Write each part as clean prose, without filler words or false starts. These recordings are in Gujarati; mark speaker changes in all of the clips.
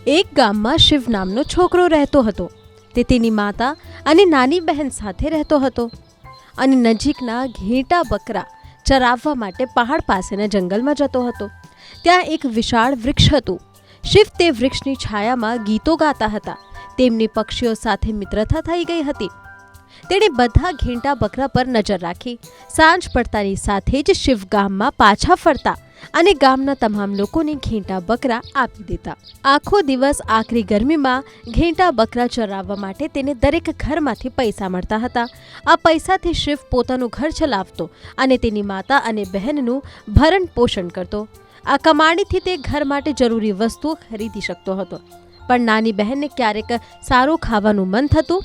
Speaker 1: એક ગામમાં શિવ નામનો છોકરો રહેતો હતો. તે તેની માતા અને નાની બહેન સાથે રહેતો હતો અને નજીકના ઘેટા બકરા ચરાવવા માટે પહાડ પાસેના જંગલમાં જતો હતો. ત્યાં એક વિશાળ વૃક્ષ હતું. શિવ તે વૃક્ષની છાયામાં ગીતો ગાતા હતા. તેમની પક્ષીઓ સાથે મિત્રતા થઈ ગઈ હતી. તેણે બધા ઘેટા બકરા પર નજર રાખી. સાંજ પડતાની સાથે જ શિવ ગામમાં પાછા ફરતા અને ગામના તમામ લોકોને ઘેટા બકરા આપી દેતા. આખો દિવસ આકરી ગરમીમાં ઘેટા બકરા ચરાવવા માટે તેને દરેક ઘરમાંથી પૈસા મળતા હતા. આ પૈસાથી શિવ પોતાનું ઘર ચલાવતો અને તેની માતા અને બહેનનું ભરણ પોષણ કરતો. આ કમાણીથી તે ઘર માટે જરૂરી વસ્તુઓ ખરીદી શકતો હતો. પણ નાની બહેનને ક્યારેક સારું ખાવાનું મન થતું.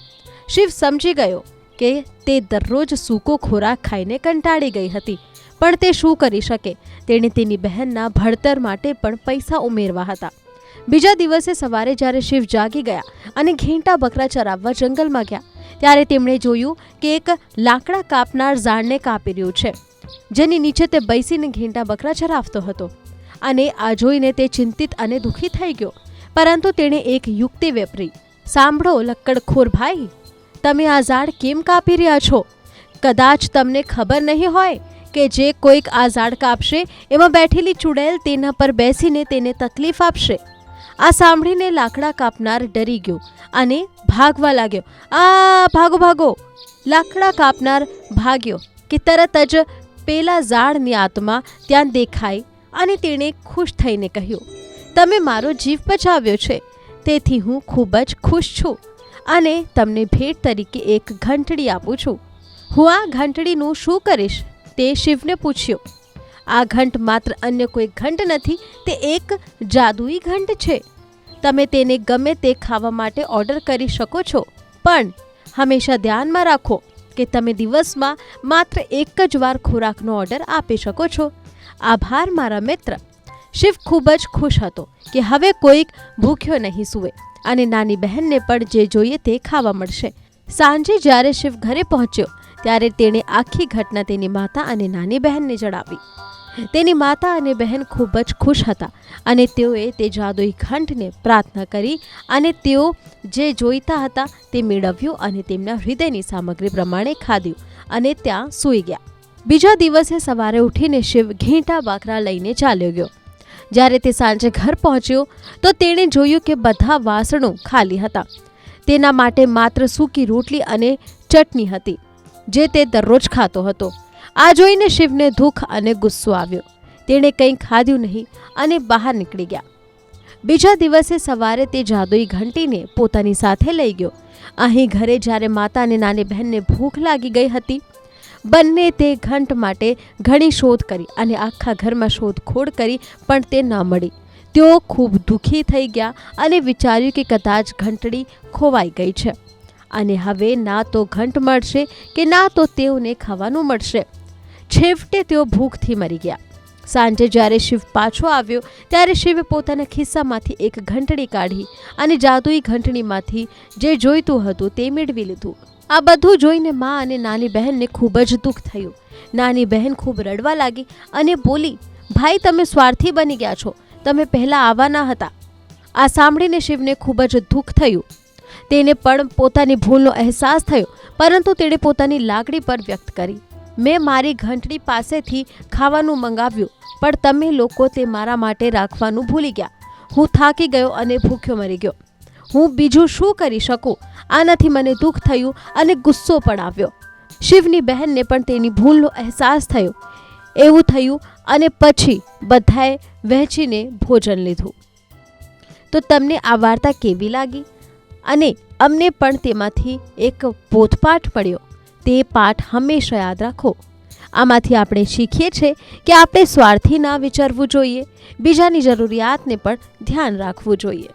Speaker 1: શિવ સમજી ગયો કે તે દરરોજ સૂકો ખોરાક ખાઈને કંટાળી ગઈ હતી. પણ તે શું કરી શકે? તેણે તેની બહેનના ભણતર માટે પણ પૈસા ઉમેરવા હતા. બીજા દિવસે સવારે જ્યારે શિવ જાગી ગયા અને ઘેટા બકરા ચરાવવા જંગલમાં ગયા, ત્યારે તેમણે જોયું કે એક લાકડા કાપનાર ઝાડને કાપી રહ્યું છે, જેની નીચે તે બેસીને ઘેટા બકરા ચરાવતો હતો. અને આ જોઈને તે ચિંતિત અને દુઃખી થઈ ગયો. પરંતુ તેણે એક યુક્તિ વાપરી. સાંભળો લક્કડખોર ભાઈ, તમે આ ઝાડ કેમ કાપી રહ્યા છો? કદાચ તમને ખબર નહીં હોય કે જે કોઈક આ ઝાડ કાપશે એમાં બેઠેલી ચુડેલ તેના પર બેસીને તેને તકલીફ આપશે. આ સાંભળીને લાકડા કાપનાર ડરી ગયો અને ભાગવા લાગ્યો. આ ભાગો ભાગો! લાકડા કાપનાર ભાગ્યો કે તરત જ પેલા ઝાડની આત્મા ત્યાં દેખાઈ અને તેણે ખુશ થઈને કહ્યું, તમે મારો જીવ બચાવ્યો છે, તેથી હું ખૂબ જ ખુશ છું અને તમને ભેટ તરીકે એક ઘંટડી આપું છું. હું આ ઘંટડીનું શું કરીશ? તે શિવને પૂછ્યું. આ ઘંટ માત્ર અન્ય કોઈ ઘંટ નથી, તે એક જાદુઈ ઘંટ છે. તમે તેને ગમે તે ખાવા માટે ઓર્ડર કરી શકો છો, પણ હંમેશા ધ્યાનમાં રાખો કે તમે દિવસમાં માત્ર એક જ વાર ખોરાકનો ઓર્ડર આપી શકો છો. આભાર મારા મિત્ર. શિવ ખૂબ જ ખુશ હતો કે હવે કોઈક ભૂખ્યો નહીં સૂવે અને નાની બહેનને પણ જે જોઈએ તે ખાવા મળશે. સાંજે જ્યારે શિવ ઘરે પહોંચ્યો ત્યારે તેણે આખી ઘટના તેની માતા અને નાની બહેનને જણાવી. તેની માતા અને બહેન ખૂબ જ ખુશ હતા અને તેઓએ તે જાદુઈ ઘંટને પ્રાર્થના કરી અને તેઓ જે જોઈતા હતા તે મેળવ્યું અને તેમના હૃદયની સામગ્રી પ્રમાણે ખાધું અને ત્યાં સૂઈ ગયા. બીજા દિવસે સવારે ઉઠીને શિવ ઘેટા બકરા લઈને ચાલ્યો ગયો. જ્યારે તે સાંજે ઘર પહોંચ્યો તો તેણે જોયું કે બધા વાસણો ખાલી હતા. તેના માટે માત્ર સૂકી રોટલી અને ચટણી હતી, જે તે દરરોજ ખાતો હતો. આ જોઈને શિવને દુઃખ અને ગુસ્સો આવ્યો. તેણે કંઈ ખાધું નહીં અને બહાર નીકળી ગયા. બીજા દિવસે સવારે તે જાદુઈ ઘંટીને પોતાની સાથે લઈ ગયો. અહીં ઘરે જ્યારે માતા અને નાની બહેનને ભૂખ લાગી ગઈ હતી, બંને તે ઘંટ માટે ઘણી શોધ કરી અને આખા ઘરમાં શોધખોળ કરી, પણ તે ન મળી. તેઓ ખૂબ દુઃખી થઈ ગયા અને વિચાર્યું કે કદાચ ઘંટડી ખોવાઈ ગઈ છે અને હવે ના તો ઘંટ મળશે કે ના તો તેઓને ખાવાનું મળશે. છેવટે તેઓ ભૂખથી મરી ગયા. સાંજે જ્યારે શિવ પાછો આવ્યો ત્યારે શિવે પોતાના ખિસ્સામાંથી એક ઘંટડી કાઢી અને જાદુઈ ઘંટડીમાંથી જે જોઈતું હતું તે મેળવી લીધું. આ બધું જોઈને મા અને નાની બહેનને ખૂબ જ દુઃખ થયું. નાની બહેન ખૂબ રડવા લાગી અને બોલી, ભાઈ તમે સ્વાર્થી બની ગયા છો, તમે પહેલાં આવવાના હતા. આ સાંભળીને શિવને ખૂબ જ દુઃખ થયું. તેને પણ પોતાની ભૂલનો અહેસાસ થયો, પરંતુ તેણે પોતાની લાગણી પર વ્યક્ત કરી. મેં મારી ઘંટડી પાસેથી ખાવાનું મંગાવ્યું, પણ તમે લોકો તે મારા માટે રાખવાનું ભૂલી ગયા. હું થાકી ગયો અને ભૂખ્યો મરી ગયો. હું બીજું શું કરી શકું? આનાથી મને દુઃખ થયું અને ગુસ્સો પણ આવ્યો. શિવની બહેનને પણ તેની ભૂલનો અહેસાસ થયો. એવું થયું અને પછી બધાએ વહેંચીને ભોજન લીધું. તો તમને આ વાર્તા કેવી લાગી? અને અમને પણ તેમાંથી એક બોધપાઠ મળ્યો. તે પાઠ હંમેશા યાદ રાખો. આમાંથી આપણે શીખીએ છીએ કે આપણે સ્વાર્થી ના વિચારવું જોઈએ, બીજાની જરૂરિયાતને પણ ધ્યાન રાખવું જોઈએ.